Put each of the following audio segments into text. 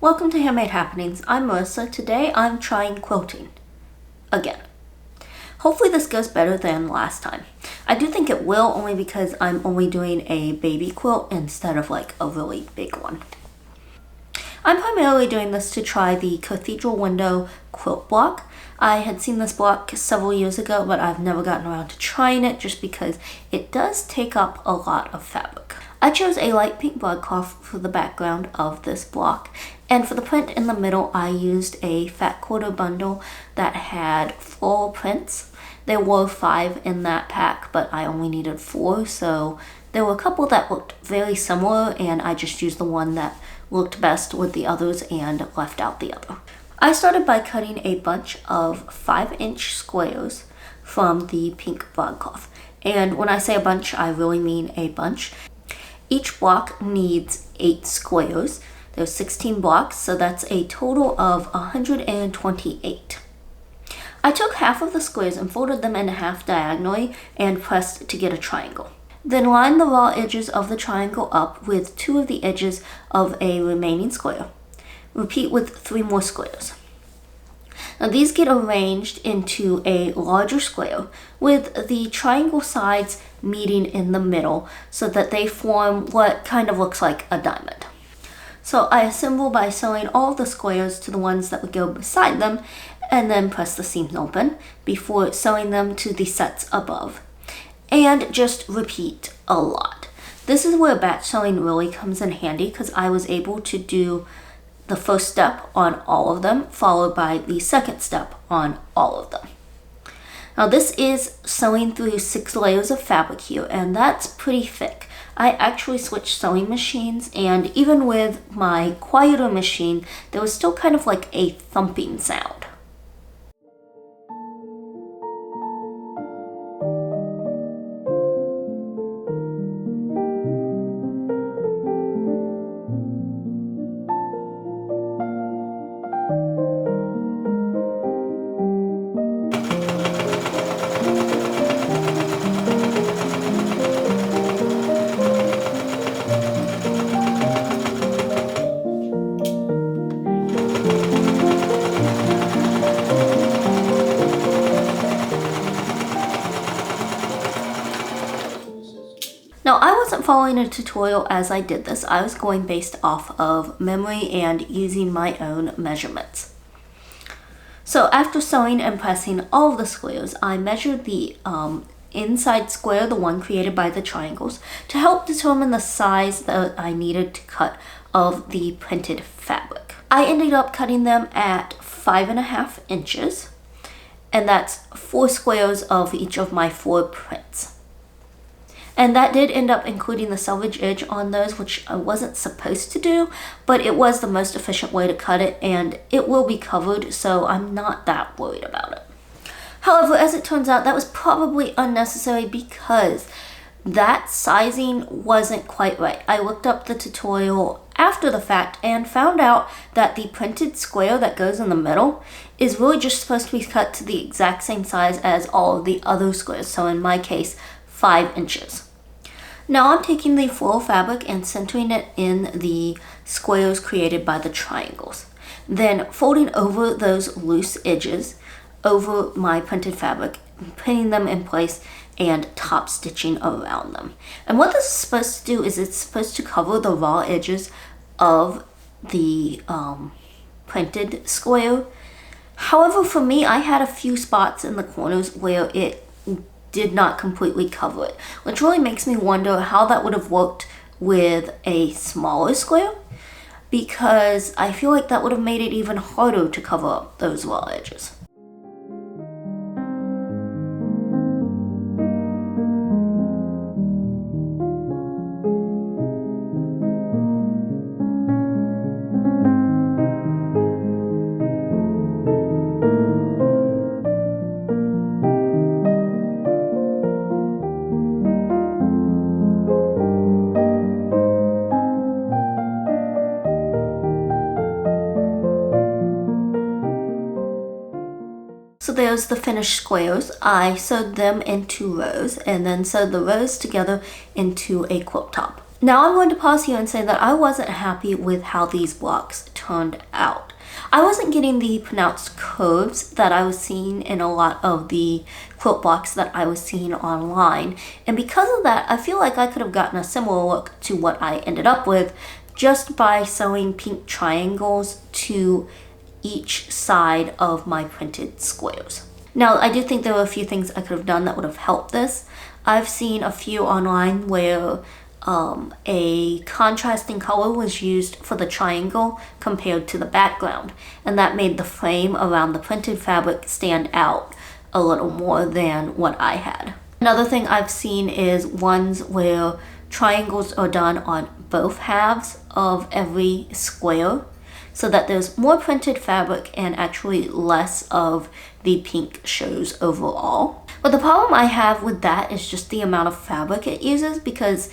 Welcome to Handmade Happenings. I'm Marissa. Today I'm trying quilting. Again. Hopefully this goes better than last time. I do think it will, only because I'm only doing a baby quilt instead of like a really big one. I'm primarily doing this to try the Cathedral window quilt block. I had seen this block several years ago, but I've never gotten around to trying it just because it does take up a lot of fabric. I chose a light pink broadcloth for the background of this block, and for the print in the middle I used a fat quarter bundle that had floral prints. There were 5 in that pack, but I only needed 4, so there were a couple that looked very similar, and I just used the one that looked best with the others and left out the other. I started by cutting a bunch of 5-inch squares from the pink broadcloth. And when I say a bunch, I really mean a bunch. Each block needs 8 squares. There's 16 blocks, so that's a total of 128. I took half of the squares and folded them in half diagonally and pressed to get a triangle. Then line the raw edges of the triangle up with 2 of the edges of a remaining square. Repeat with 3 more squares. Now these get arranged into a larger square with the triangle sides meeting in the middle so that they form what kind of looks like a diamond. So I assemble by sewing all of the squares to the ones that would go beside them and then press the seams open before sewing them to the sets above. And just repeat a lot. This is where batch sewing really comes in handy because I was able to do the first step on all of them, followed by the second step on all of them. Now this is sewing through 6 layers of fabric here, and that's pretty thick. I actually switched sewing machines, and even with my quieter machine, there was still kind of like a thumping sound. Now, I wasn't following a tutorial as I did this. I was going based off of memory and using my own measurements. So after sewing and pressing all of the squares, I measured the inside square, the one created by the triangles, to help determine the size that I needed to cut of the printed fabric. I ended up cutting them at 5.5 inches, and that's 4 squares of each of my 4 prints. And that did end up including the selvage edge on those, which I wasn't supposed to do, but it was the most efficient way to cut it, and it will be covered, so I'm not that worried about it. However, as it turns out, that was probably unnecessary because that sizing wasn't quite right. I looked up the tutorial after the fact and found out that the printed square that goes in the middle is really just supposed to be cut to the exact same size as all of the other squares, so in my case, 5 inches. Now I'm taking the floral fabric and centering it in the squares created by the triangles. Then folding over those loose edges over my printed fabric, pinning them in place and top stitching around them. And what this is supposed to do is it's supposed to cover the raw edges of the printed square. However, for me, I had a few spots in the corners where it did not completely cover it, which really makes me wonder how that would have worked with a smaller square, because I feel like that would have made it even harder to cover up those raw edges. So there's the finished squares. I sewed them into rows and then sewed the rows together into a quilt top. Now I'm going to pause here and say that I wasn't happy with how these blocks turned turned out. I wasn't getting the pronounced curves that I was seeing in a lot of the quilt blocks that I was seeing online. And because of that, I feel like I could have gotten a similar look to what I ended up with just by sewing pink triangles to each side of my printed squares. Now, I do think there were a few things I could have done that would have helped this. I've seen a few online where a contrasting color was used for the triangle compared to the background, and that made the frame around the printed fabric stand out a little more than what I had. Another thing I've seen is ones where triangles are done on both halves of every square so that there's more printed fabric and actually less of the pink shows overall. But the problem I have with that is just the amount of fabric it uses, because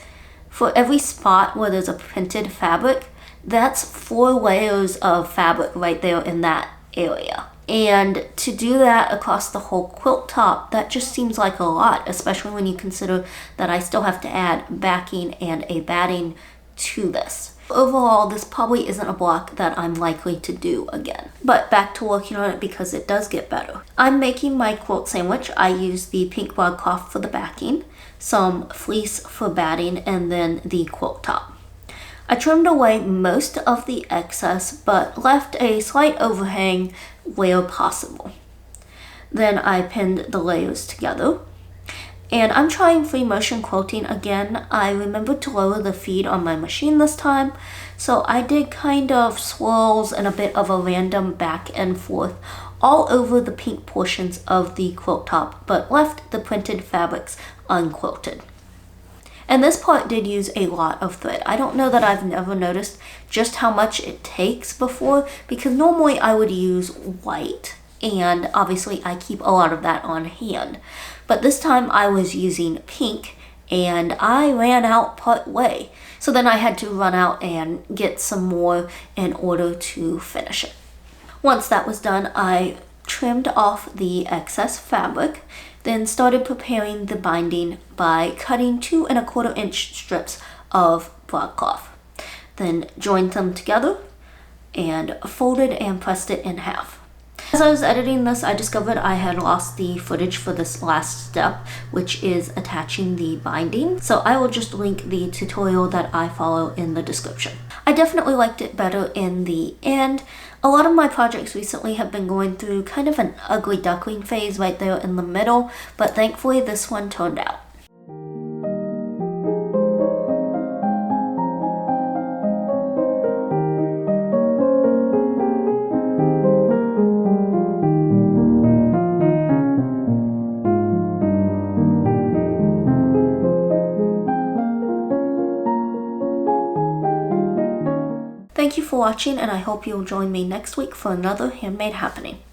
for every spot where there's a printed fabric, that's 4 layers of fabric right there in that area. And to do that across the whole quilt top, that just seems like a lot, especially when you consider that I still have to add backing and a batting to this. Overall, this probably isn't a block that I'm likely to do again. But back to working on it because it does get better. I'm making my quilt sandwich. I use the pink broadcloth for the backing, some fleece for batting, and then the quilt top. I trimmed away most of the excess, but left a slight overhang where possible. Then I pinned the layers together. And I'm trying free motion quilting again. I remembered to lower the feed on my machine this time, so I did kind of swirls and a bit of a random back and forth all over the pink portions of the quilt top, but left the printed fabrics unquilted. And this part did use a lot of thread. I don't know that I've never noticed just how much it takes before, because normally I would use white, and obviously I keep a lot of that on hand. But this time I was using pink and I ran out part way. So then I had to run out and get some more in order to finish it. Once that was done, I trimmed off the excess fabric, then started preparing the binding by cutting 2 1/4 inch strips of broadcloth. Then joined them together and folded and pressed it in half. As I was editing this, I discovered I had lost the footage for this last step, which is attaching the binding. So I will just link the tutorial that I follow in the description. I definitely liked it better in the end. A lot of my projects recently have been going through kind of an ugly duckling phase right there in the middle, but thankfully this one turned out. Thank you for watching, and I hope you'll join me next week for another handmade happening.